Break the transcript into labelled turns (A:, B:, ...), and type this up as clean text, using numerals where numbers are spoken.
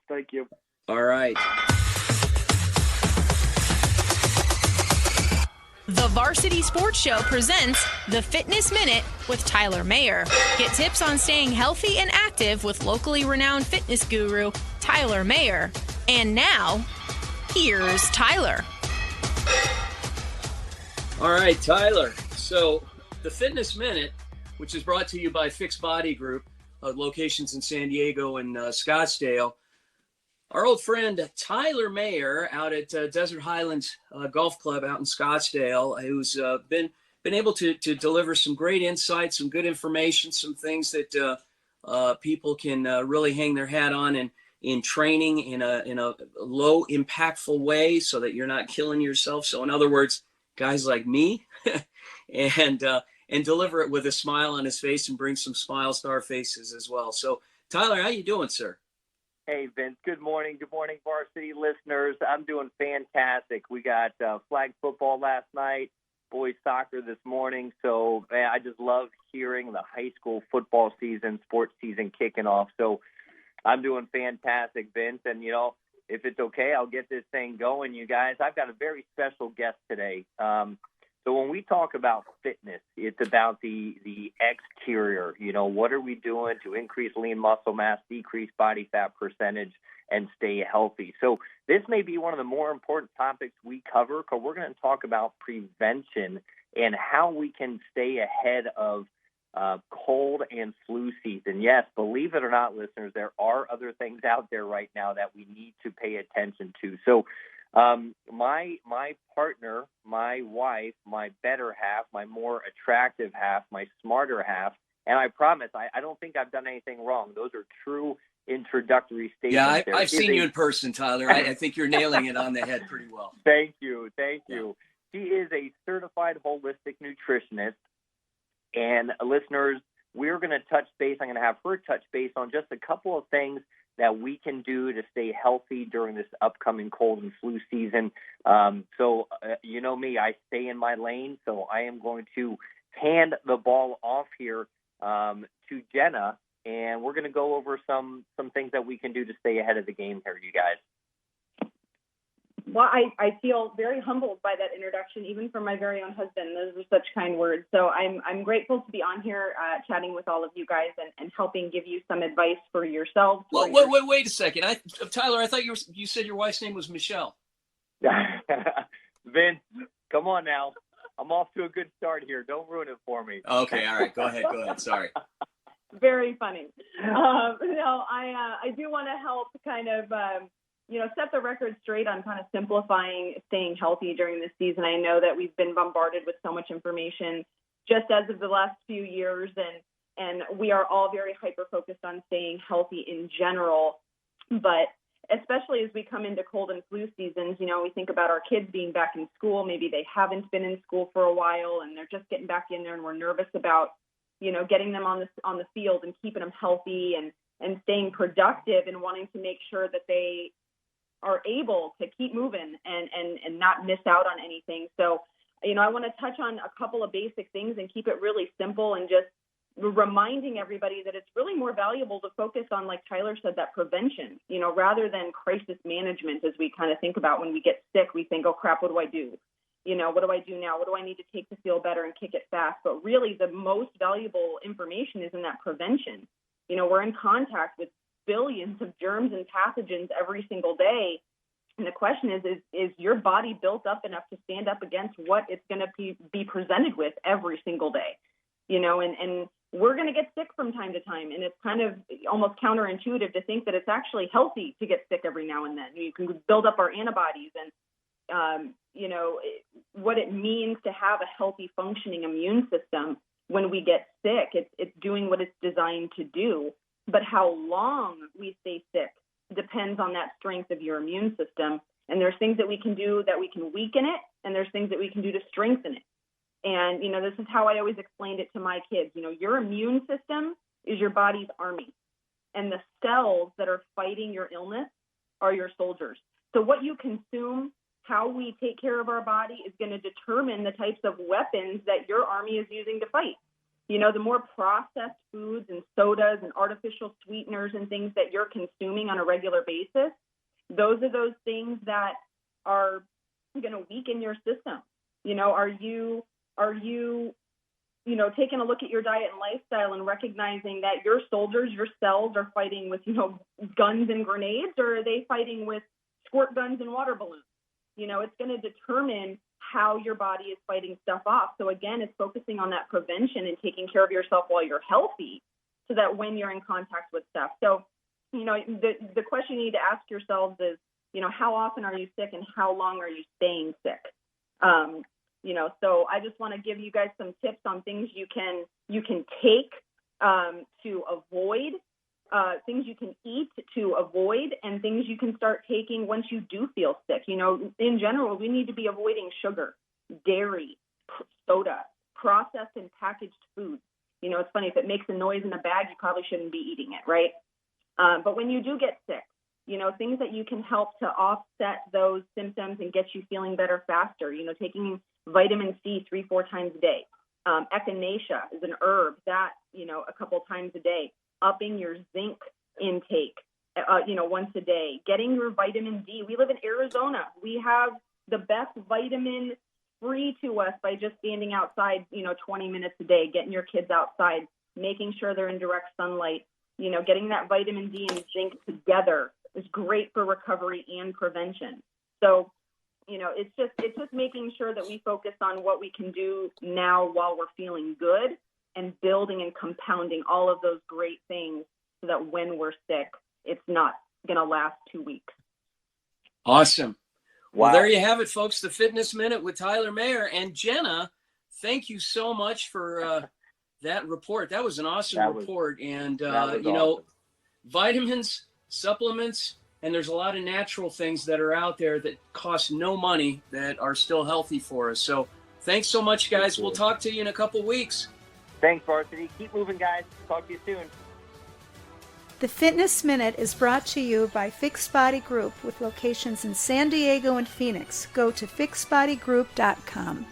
A: Thank you.
B: All right.
C: The Varsity Sports Show presents the Fitness Minute with Tyler Mayer. Get tips on staying healthy and active with locally renowned fitness guru Tyler Mayer. And now, here's Tyler.
B: All right, Tyler. So the Fitness Minute, which is brought to you by Fixed Body Group, locations in San Diego and Scottsdale. Our old friend Tyler Mayer out at Desert Highlands Golf Club out in Scottsdale, who's been able to deliver some great insights, some good information, some things that people can really hang their hat on in training in a low impactful way, so that you're not killing yourself. So in other words, guys like me, and deliver it with a smile on his face and bring some smiles to our faces as well. So Tyler, how you doing, sir?
A: Hey, Vince. Good morning. Good morning, Varsity listeners. I'm doing fantastic. We got flag football last night, boys soccer this morning. So, man, I just love hearing the high school football season, sports season kicking off. So I'm doing fantastic, Vince. And, you know, if it's okay, I'll get this thing going, you guys. I've got a very special guest today. So when we talk about fitness, it's about the exterior. You know, what are we doing to increase lean muscle mass, decrease body fat percentage, and stay healthy? So this may be one of the more important topics we cover, because we're going to talk about prevention and how we can stay ahead of cold and flu season. Yes, believe it or not, listeners, there are other things out there right now that we need to pay attention to. So my partner, my wife, my better half, my more attractive half, my smarter half, and I promise I don't think I've done anything wrong. Those are true introductory statements.
B: Yeah, I've seen you in person, Tyler. I think you're nailing it on the head pretty well.
A: Thank you. She is a certified holistic nutritionist. And listeners, we're going to touch base. I'm going to have her touch base on just a couple of things that we can do to stay healthy during this upcoming cold and flu season. So you know me, I stay in my lane. So I am going to hand the ball off here to Jenna, and we're going to go over some things that we can do to stay ahead of the game here, you guys.
D: Well, I feel very humbled by that introduction, even from my very own husband. Those are such kind words. So I'm grateful to be on here chatting with all of you guys and helping give you some advice for yourselves.
B: Well, wait a second. Tyler, I thought you said your wife's name was Michelle.
A: Vince, come on now. I'm off to a good start here. Don't ruin it for me.
B: Okay, all right. Go ahead. Sorry.
D: Very funny. I do want to help kind of set the record straight on kind of simplifying staying healthy during this season. I know that we've been bombarded with so much information just as of the last few years, and we are all very hyper-focused on staying healthy in general. But especially as we come into cold and flu seasons, we think about our kids being back in school. Maybe they haven't been in school for a while, and they're just getting back in there, and we're nervous about, getting them on the field and keeping them healthy and staying productive, and wanting to make sure that they are able to keep moving and not miss out on anything. So, I want to touch on a couple of basic things and keep it really simple, and just reminding everybody that it's really more valuable to focus on, like Tyler said, that prevention, rather than crisis management. As we kind of think about when we get sick, we think, oh crap, what do I do? What do I do now? What do I need to take to feel better and kick it fast? But really the most valuable information is in that prevention. We're in contact with billions of germs and pathogens every single day. And the question is your body built up enough to stand up against what it's going to be presented with every single day? And we're going to get sick from time to time. And it's kind of almost counterintuitive to think that it's actually healthy to get sick every now and then. You can build up our antibodies and, what it means to have a healthy functioning immune system when we get sick. It's doing what it's designed to do. But how long we stay sick depends on that strength of your immune system. And there's things that we can do that we can weaken it, and there's things that we can do to strengthen it. And, this is how I always explained it to my kids. Your immune system is your body's army, and the cells that are fighting your illness are your soldiers. So what you consume, how we take care of our body, is going to determine the types of weapons that your army is using to fight. The more processed foods and sodas and artificial sweeteners and things that you're consuming on a regular basis, those are those things that are going to weaken your system. Are you taking a look at your diet and lifestyle and recognizing that your soldiers, your cells are fighting with, guns and grenades, or are they fighting with squirt guns and water balloons? It's going to determine how your body is fighting stuff off. So again, it's focusing on that prevention and taking care of yourself while you're healthy so that when you're in contact with stuff. So, the question you need to ask yourselves is, how often are you sick and how long are you staying sick? So I just want to give you guys some tips on things you can take to avoid, things you can eat to avoid, and things you can start taking once you do feel sick. In general, we need to be avoiding sugar, dairy, soda, processed and packaged foods. It's funny, if it makes a noise in a bag, you probably shouldn't be eating it, right? But when you do get sick, things that you can help to offset those symptoms and get you feeling better faster, taking vitamin C 3-4 times a day. Echinacea is an herb that, a couple times a day. Upping your zinc intake, once a day. Getting your vitamin D. We live in Arizona. We have the best vitamin free to us by just standing outside, 20 minutes a day, getting your kids outside, making sure they're in direct sunlight. Getting that vitamin D and zinc together is great for recovery and prevention. So, it's just making sure that we focus on what we can do now while we're feeling good, and building and compounding all of those great things so that when we're sick, it's not going to last 2 weeks.
B: Awesome.
A: Wow.
B: Well, there you have it, folks. The Fitness Minute with Tyler Mayer. And Jenna, thank you so much for that report. That was an awesome report. And,
A: awesome.
B: Vitamins, supplements, and there's a lot of natural things that are out there that cost no money that are still healthy for us. So thanks so much, guys. We'll talk to you in a couple weeks.
A: Thanks, Varsity. Keep moving, guys. Talk to you soon.
E: The Fitness Minute is brought to you by Fixed Body Group with locations in San Diego and Phoenix. Go to fixedbodygroup.com.